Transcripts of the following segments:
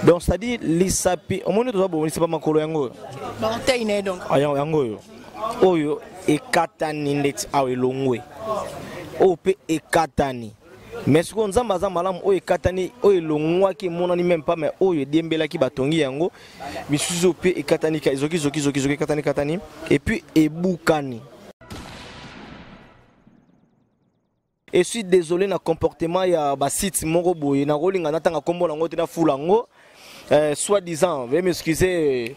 Donc c'est-à-dire les sapi au monde doit bon c'est pas makolo yango. Ba teyne donc. Yango yo. Oyo e katani net awelongwe. Ope e katani. Mais ce qu'on zamba za malamu oyo katani oyo longwa ki monani même pas mais oyo dembela ki batongi yango misusu pe e katani ka zoki katani et puis e bukani. Et je suis désolé na comportement ya ba site moko boye na rolinga natanga kombo nango te na fulango soit disant veuillez m'excuser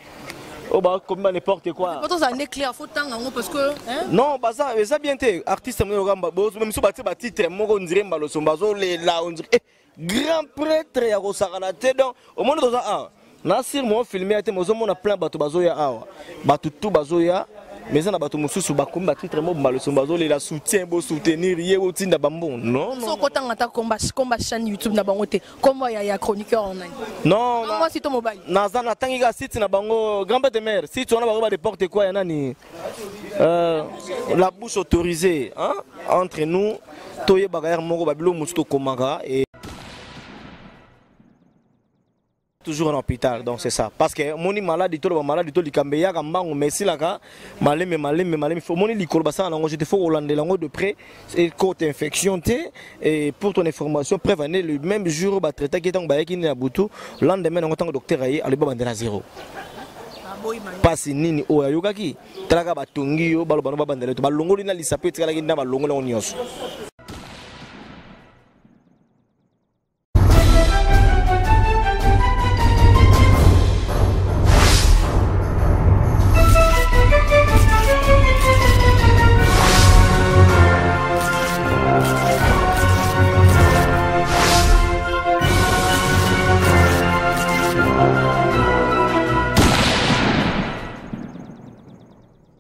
oh bah comme n'importe quoi. Pourtant ça n'est clair faut tanga parce que hein? Non bah ça bien té artiste mo gamba même so ba titre moko on dirait mbalo sombazo les là on dirait grand prêtre ya ko sakana te donc au monde dans ça na sur mo filmer ate mo zo mona plein bato bazo ya awa bato tout bazo ya mais ça na bato mususu bakomi ba titre mo mbalo sombazo les la soutien bo soutenir ye o tinda bambon non so ko tanga ta combat chaîne YouTube na bango te comme ya chroniqueur online non moi si to mobile naza na tangiga site na bango grand père de mer si tu on a ba reporter quoi ya nani la bouche autorisée hein entre nous toye bagaire moko babilo musuto komanga et toujours en hôpital donc c'est ça parce que moni malade to likambeya kambango merci laka maleme faut moni likolo basa nango je te faut hollande lango de près et côté infection té et pour ton information prévenez le même jour ba traiter qui tang ba yaki na butu lendemain nango tang docteur ayi ali ba bandela zéro pasi nini oya yokaki traka batongi yo balo bano ba bandela to balongoli na lisape tikala ki na balongoli on nyonso.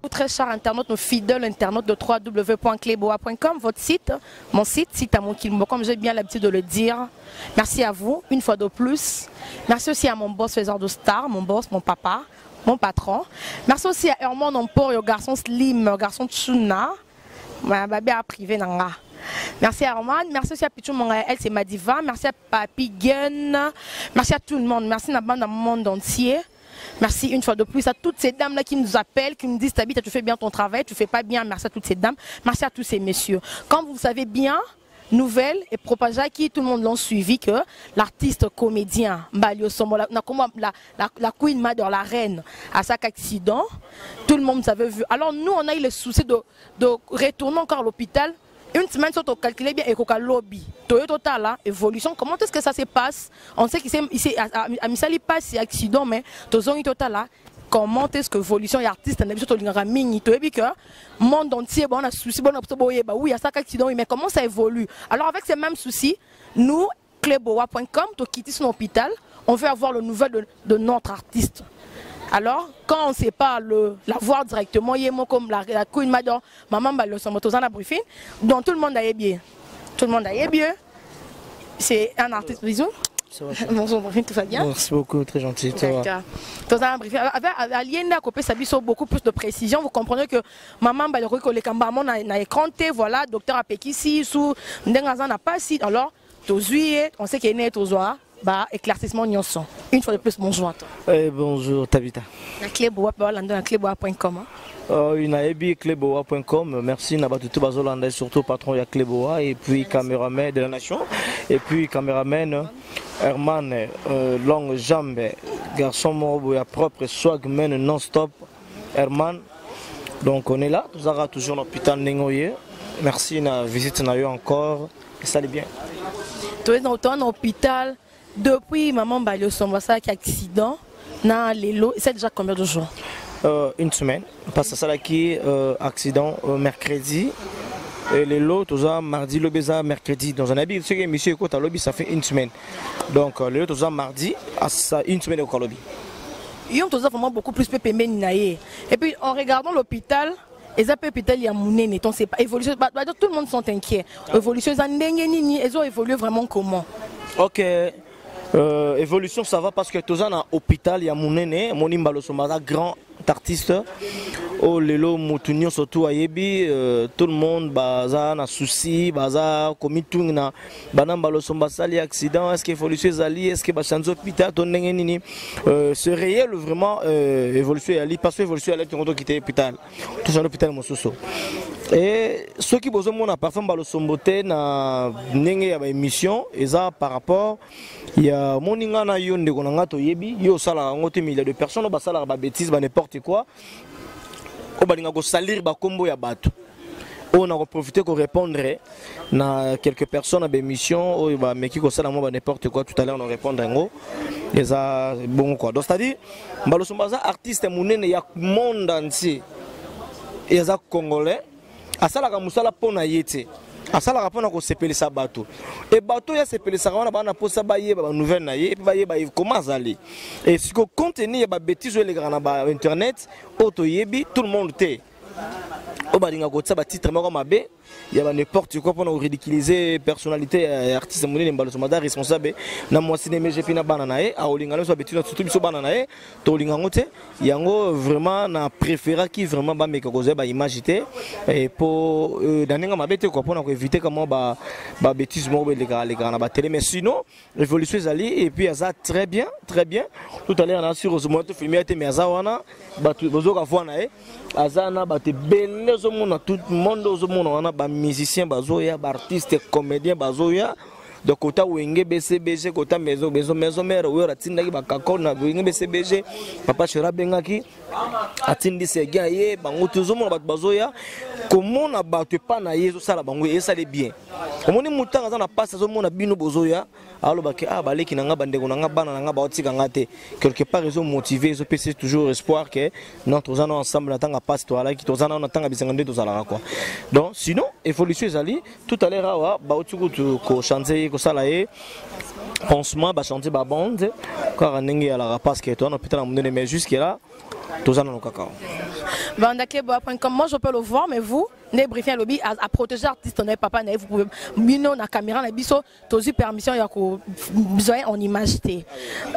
Très chers internautes, nos fidèles internautes de www.cleboa.com, votre site, mon site à mon Kilmo, comme j'ai bien l'habitude de le dire. Merci à vous, une fois de plus. Merci aussi à mon boss Faiseur de Star, mon boss, mon papa, mon patron. Merci aussi à Herman Ompor, le garçon slim, le garçon Tchuna, ma baby à privé nanga. Merci à Herman, merci aussi à Pichou Mongaël, elle c'est ma diva. Merci à Papi Gun, merci à tout le monde, merci à le monde entier. Merci une fois de plus à toutes ces dames-là qui nous appellent, qui nous disent Tabitha, tu fais bien ton travail, tu fais pas bien. Merci à toutes ces dames, merci à tous ces messieurs. Comme vous savez bien, nouvelle et propageant qui tout le monde l'ont suivi que l'artiste comédien Mbalio Sombo, la Queen Mother, la reine, à chaque accident, tout le monde avait vu. Alors nous, on a eu le souci de retourner encore à l'hôpital. Une semaine, sur calculer bien et qu'au lobby. Total, là, évolution. Comment est-ce que ça se passe? On sait qu'il s'est à Misali passe c'est accident, mais total là. Comment est-ce que l'évolution est artiste? On a besoin de mini. Tu sais que monde entier, on a souci, bon, oui, il y a ça accident, mais comment ça évolue? Alors avec ces mêmes soucis, nous, cleboa.com, tu quittes son hôpital, on veut avoir le nouvel de notre artiste. Alors, quand on ne sait pas la voir directement, il y a comme la Queen Mother, maman, le Somotozana briefing, donc tout le monde a bien. Tout le monde a bien. C'est un artiste, bisous. Bonjour, tout va bien? Merci beaucoup, très gentil. Avec beaucoup plus de précision, vous comprenez que maman, le Kambamon a écranté, voilà, docteur a péquissi, sous Ndengazan n'a pas si. Alors, on sait qu'il est né aux oies. Bah, éclaircissement Nyonson. Une fois de plus, bonjour à toi. Bonjour Tabitha. La Cleboa, la cleboa.com. Cleboa.com. Merci Nabatutu Bazolanda, surtout patron de Cleboa et puis caméraman de la nation. Et puis caméraman Herman, longue jambe, garçon mort, propre swagman non-stop. Herman. Donc on est là, nous avons toujours l'hôpital Nengoye. Merci na visite na yo encore. Et ça allait bien. Tu es dans l'hôpital. Depuis maman Mbalio Sombo ça qui accident na lelo c'est déjà combien de jours? Une semaine parce que ça là qui accident mercredi et lelo toujours mardi le beza mercredi dans un habit ce que monsieur écoute à lobby ça fait une semaine donc lelo toujours mardi à ça une semaine au lobby. Ils ont toujours vraiment beaucoup plus pépé naïe et puis en regardant l'hôpital les hôpitaux il y a mouné on sait pas évolution tout le monde sont inquiets évolution ils ont évolué vraiment comment? Ok. Évolution ça va parce que tous en hôpital il y a mon aîné mon Mbalo Sombaza grand artiste oh lelo mutunyo surtout ayebi tout le monde baza na souci baza komi tungina banamba lo somba sali accident est-ce que évolution ezali est-ce que ba chanzo hôpital to ndenge nini ce réel vraiment évolution ali parce que évolution ali to quitter hôpital tout ça hôpital mosusu et ceux qui besoin mona parfois ba lo sombote na ndenge ya ba émission eza par rapport il y a moninga na yo ndeko na ngato yebi yo sala ngote milliers de personnes ba sala ba bêtises ba n'importe quoi on va salir ba combo ya bato on a profité pour répondre na quelques personnes à l'émission ou bah mais qui concerne moi n'importe quoi tout à l'heure on répondre ngo et ça bon quoi donc c'est-à-dire balosombaza artiste munene ya monde entier et ça congolais asala ka musala pona yete asala ka pona ko sepelisa bato et bato ya sepelisa wana bana posa ba yeba ba nouvelle na ye ba yeba comment aller et ce que contenu ba bêtises les gars na ba internet auto yebi tout le monde té o ba dinga ko tsa ba titre moko mabe ya ba n'importe quoi pour ridiculiser personnalité artiste monene balosomada responsable na moi cinéma j'ai pina bana nae a olinga no so bêtises surtout biso bana nae to olinga ngote yango vraiment na préféra qui vraiment ba meka ko ba imagité et pour daninga mabe te ko pour éviter comment ba bêtises mo les gars na ba télé mais sinon révolution zali et puis ça très bien tout à l'heure on a sur Osmo to filmer te mais ça wana ba bozo ka voir nae azana ba te belle zo mona tout le monde zo mona wana ba musicien bazoya ba artiste comédien bazoya de kota wenge BCBG kota maison mère ou ratindaki ba kakon na wenge BCBG papa chera bengaki atindi sega ye bango tuzo mona ba bazoya comment na ba te pa na yezo sala bango et ça les bien omoni mutanga za na passe zo mona bino bozoya alors ba ke baleki na nga bandeko na nga bana na nga ba otika ngate quelque part ils ont motivé ils ont pensé toujours espoir que notre zana ensemble na tanga passe toi là qui tozana na tanga bisangande tozala quoi donc sinon évolution ezali tout à l'heure ba otuku ko chanter ko sala e pansement ba chanter ba bande car ndenge ya la rapace que toi on peut la mais jusque là tozana no kakao Bandakleboa.com, moi je peux le voir, mais vous, ne briefez lobby à protéger l'artiste, papa, vous pouvez mino na caméra, na biso, tozi permission, y a besoin en image.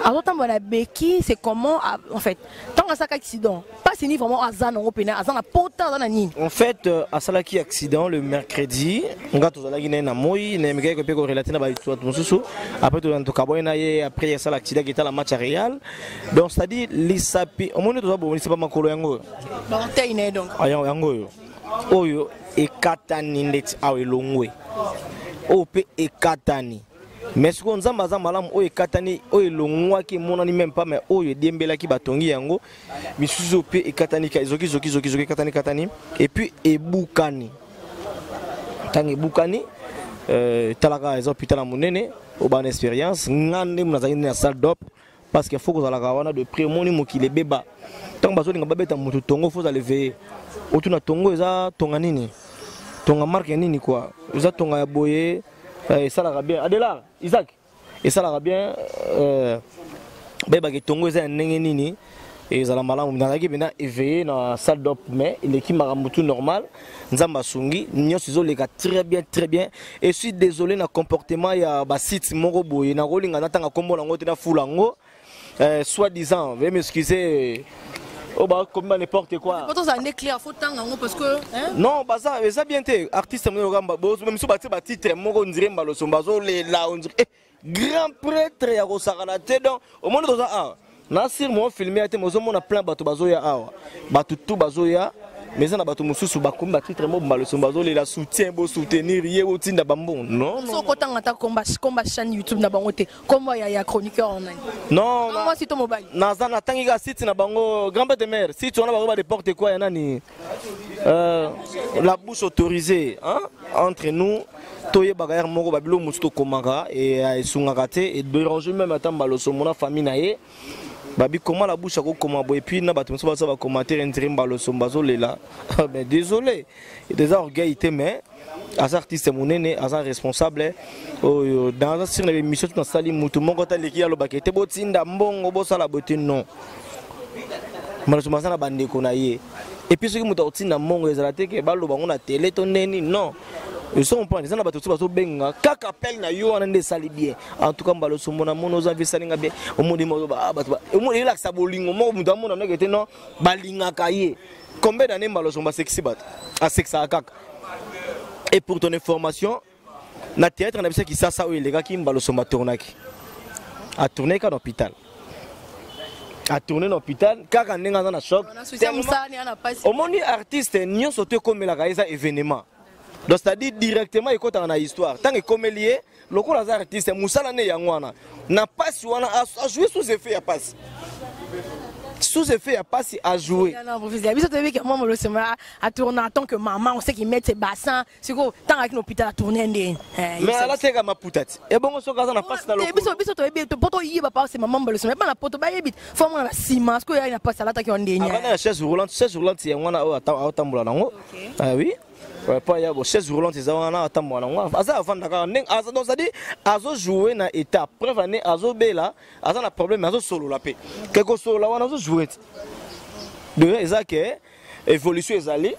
Alors, tant voilà, Becky, c'est comment, en fait, tant à ça accident, pas si ni vraiment à Zan, à la porte dans la nuit. En fait, à Salaki accident le mercredi, on a tous les na moi, ne me que peut relater na ba tout mususu. Après tout en tout cas, après il y a ça l'accident qui était la match réel. Donc c'est-à-dire les sapi, au moins tout ça bon, c'est pas makolo yango. Donc ayo yango oyo ekatani ndeti awe longwe ope ekatani mais ce qu'on nzamba za malamu oyo ekatani oyo longwa ki monani même pas mais oyo dembela ki batongi yango misusu ope ekatani ka zoki katani et puis ebukani tangi bukani talaka les hôpitaux monene au ban expérience ngande munazaki na salle d'op parce qu'il faut que la kawana de près moni mokile beba tant bazo linga babeta mutu tongo faut aller veiller otuna tongo eza tonga nini tonga marque nini quoi eza tonga ya boye ça la bien Adela Isaac et ça la bien beba ke tongo eza ndenge nini et za la malamu nazaki bena éveillé na salle d'op mais il est qui m'a mutu normal nzamba sungi nyonso zoleka très bien et je suis désolé na comportement ya ba site moko boye na kolinga natanga kombo nango te na fulango soi-disant, veuillez m'excuser. Oh bah comme n'importe quoi. Pourtant ça n'est clair, faut tant parce que non, bah ça bien été artiste même si bâti titre mon on dirait mbalo sombazo les là on dirait grand prêtre ya kosakana te donc au monde dans ça Nasir moi filmé ate mozo mona plein bato bazoya awa bato tout bazoya mais ça na bato mususu bakomba titre mo mbalo sombazo les la soutien beau soutenir ye otinda bambon non so kotanga ta combat chaîne YouTube na bango te comme ya chroniqueur en ligne non moi si to mobile naza na tangi ga site na bango grand-père de mère si tu on a ba n'importe quoi yana ni la bouche autorisée hein entre nous toye bagayar moko babilo musto komanga et esungaka te et déranger même ata mbalo somona famille na ye babi comment la bouche ako comment boy puis na bato ça va commenter intérêt mbalo sombazo lela mais désolé et des orgueils mais as artiste monene as responsable dans sur l'émission na sali mutu moko ta leki ya lobaka te botinda mbongo bosala bote non mbalo sombazo na bandeko na ye et puis ce qui mutu otinda mbongo ezala te ke balo bango na télé to neni non ils sont pas les ana bato bato benga kaka appel na yo wana nde sali bien en tout cas mbalo sombo na mono za visalinga bien omodi mo ba bato omodi ila sa bolingo mo mutu amona na kete non balinga kaye combien d'années mbalo somba sexy bat à sexa kaka. Et pour ton information na théâtre na bisa ki sasa o ilega ki mbalo somba tournaki a tourner ka l'hôpital a tourner l'hôpital kaka ndenga na choc omoni artiste nyo sote comme la kaisa événement. Donc c'est-à-dire directement il côté dans histoire tant que comme lié le coup les artistes musala ne yangwana na passe wana a jouer sous effet ya passe sous effet ya passe a jouer non professeur biso tebe que moi le sema a tourner en tant que maman on sait qu'il met ses bassins c'est quoi tant avec l'hôpital a tourner ndé mais ala teka maputati et bon so kaza na passe na le biso tebe to poto yiba pas c'est maman le sema pas na poto ba yebit faut moi na ciment parce que ya na passe ala ta ki on ndenya avant la chaise roulante yangwana o atambola nango ah oui. Pas y a des chaises roulantes, ils ont un temps. Donc, ça dit, Azo jouer na état. Preuve année, Azo Bela, Azo a un problème, Azo solo la paix. Quelque chose là, on a joué. De ça que évolution est allée.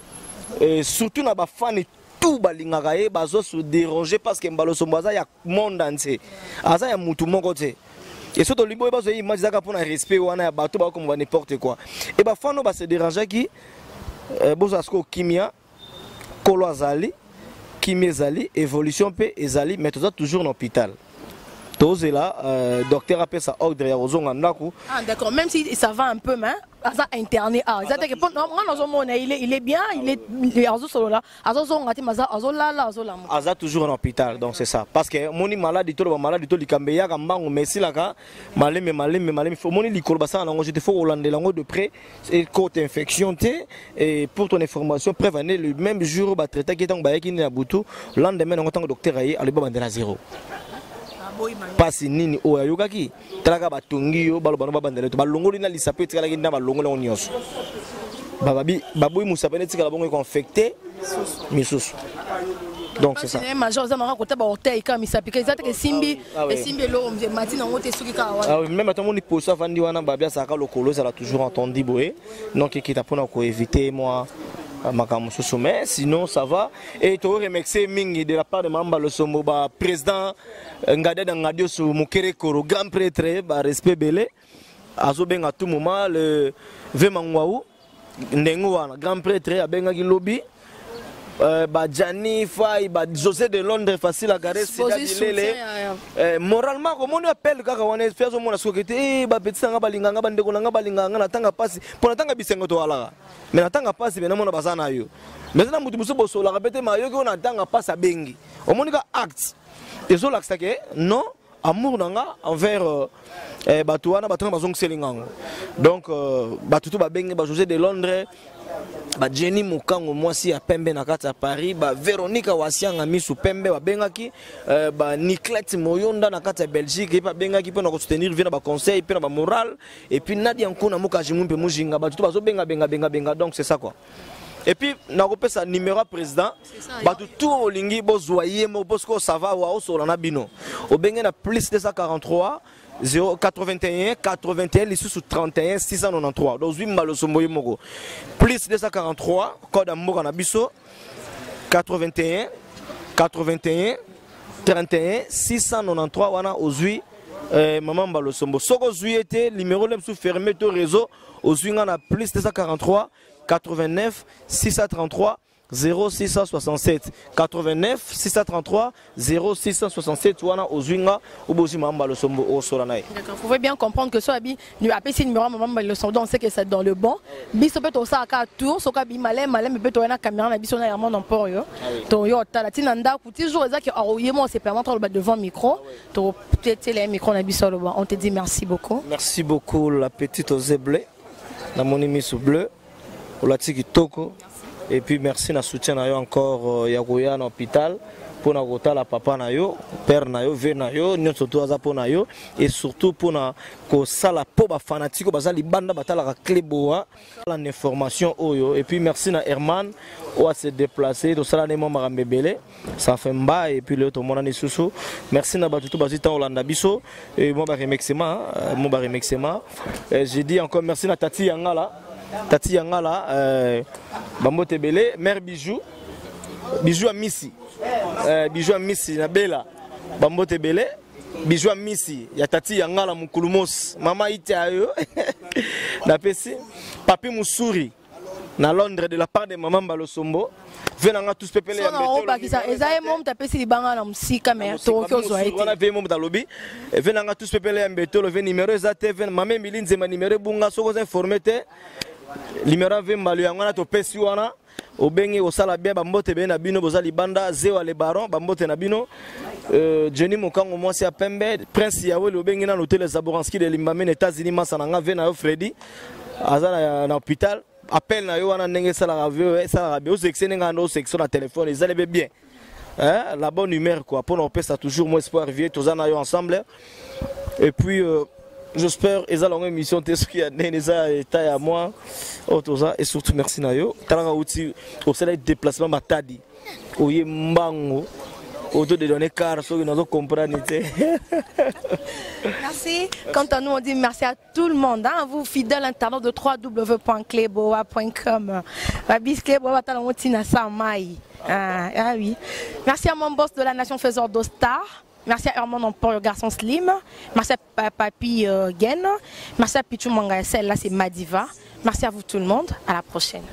Et surtout, na ba fan tout balingaraye, Azo se déranger parce que Mbalo Sombaza y a monde entier. Azo y a mutu mon côté. Et surtout, les boys, ils imaginent ça pour un respect ou un bateau, comme n'importe quoi. Et bah, fan, on va se déranger qui, Bozasko Kimia. Kolo azali, Kimi ezali, évolution pe ezali, mais tout ça toujours en hôpital. Tout là, docteur appelle ça ordre ya ozonga ndako. Ah d'accord, même si ça va un peu, mais ça interné ah, ça que moi il est bien, il est azo solo là, azo zonga ti maza azo la azo la. Aza toujours en hôpital, donc c'est ça. Parce que moni malade to likambeya kambango messi laka, maleme faut moni likolo basa nango je te faut hollande lango de près et côté infection té et pour ton information prévenez le même jour ba traiter qui tang ba yaki na butu, lendemain nango tang docteur ayi ali ba bandela zéro. Pasi nini oya yokaki talaka batongi yo balobano babandela to balongoli na lisape tikala ki na balongoli on nyonso baboyi musapene tikala bongo confecté misusu donc c'est ça major za mara kota ba orteil ka misapika ezate ke simbi simbi lo mze matina ngote suki ka wana ah oui même atamoni poso afandi wana babia saka lokolo ça l'a toujours entendu boé donc qui t'a pona ko éviter moi mais sinon ça va et tu remercier Mingi de la part de Mamba le Sombo président Ngade Ngadio sur Mukere Koro grand prêtre respect belé azobenga à tout moment le Vemangwaou Ndengoana grand prêtre abenga ki lobby Gianni Fay José de Londres facile à garer c'est moralement comment on appelle kaka wana faire au monde sokete petit nga balinganga bandeko nga balinganga na tanga pasi pour tanga bisengo to ala mais na tanga pasi bena mona bazana yo mais na mutu muso boso la répéter mayo ko na tanga pasi bengi au monde ka acte et zo l'acte que non amour nanga envers bato wana bato bazong selingango donc bato to ba bengi ba José de Londres ba Jenny Mukango mwasi ya pembe na kati ya Paris ba Veronica Wasianga misu pembe ba bengaki ba Niclette Moyonda na kati ya Belgique ba bengaki pour na soutenir vina ba conseil pe na ba moral et puis Nadia Nkuna mukaji mumpe mujinga ba tout bazo benga donc c'est ça quoi. Et puis na kopesa numéro président ba tout olingi bozoyer mo bosko ça va wa so na bino o benga na plus 243 081 81 les sous 31 693 donc 8 mbalo somboye moko plus 243 code amour na biso 81 31 693 wana ozui maman mbalo sombo soko zui était numéro le sous fermé to réseau ozui na plus 243 89 633 0667 89 633 0667 wana ozwinga obozi mamba le sombo o solanai. D'accord, vous pouvez bien comprendre que ça abi nous appelle si numéro mamba le sombo on sait que c'est dans le bon biso peut to ça ka tour so ka bi malem peut to na caméra na biso na ya mon emport yo to yo tala tinanda ku toujours ça que oyemo c'est permettre le devant micro to peut-être les micro na biso le on te dit merci beaucoup. Merci beaucoup la petite Ozé bleu na mon émission bleu au latiki toko. Et puis merci na soutien na yo encore yakoya na hôpital pour na kota la papa na yo père na yo ve na yo nyonso to aza pona yo et surtout pour na ko sala po ba fanatique baza libanda batala ka kleboa la information oyo et puis merci na Herman ou à se déplacer to sala ne mo marambebele ça fait mba et puis le to mona ni susu merci na batutu bazita Olanda biso et moi ba remerciement j'ai dit encore merci na Tati Yangala Tati Yangala Bambo Tebele, mère Bijou, Bijou à Missy. Bijou à Missy, na Bella. Bambote Belé. Bijou à Missy. Ya Tati Yangala Mukulumos. Maman ite ayo. Na pesi. Papi Moussouri. Na Londres de la part de Maman Balosombo. Venanga tous pepele ya mbeto. Sona bakisa ezaye mom tapesi libanga na musika mais tokyo zo été. On a vu mom talobi. Venanga tous pepele ya mbeto le numéro ezate ven Maman Milinze ma numéro bunga soko informé te. Numéro ve mbalu yangana to pesi wana. Obenge osala bien bambote be na bino bozali banda zewa le baron bambote na bino. Jenny Mokango mwasi ya pembe Prince Yawe le obenge na l'hôtel Zaboranski de Limbamene États-Unis masananga ve na yo Freddy. Azana na hôpital. Appel na yo wana ndenge sala radio sala radio section nga no section na téléphone ils allaient bien hein la bonne humeur quoi pour nous ça toujours moi espoir vieux tous en aillons ensemble et puis j'espère ils allont une émission qui a neza état à moi autoza et surtout merci na yo talanga outi au cela déplacement matadi oye mbango auto de donner car ceux qui nous comprennent. Merci. Quant à nous, on dit merci à tout le monde. Hein, vous, fidèles internautes de www.cleboa.com. Ah oui. Merci à mon boss de la nation faiseur d'Ostar. Merci à Herman Empor, le garçon slim. Merci à Papi Gen. Merci à Pichou Manga, celle-là c'est Madiva. Merci à vous tout le monde. À la prochaine.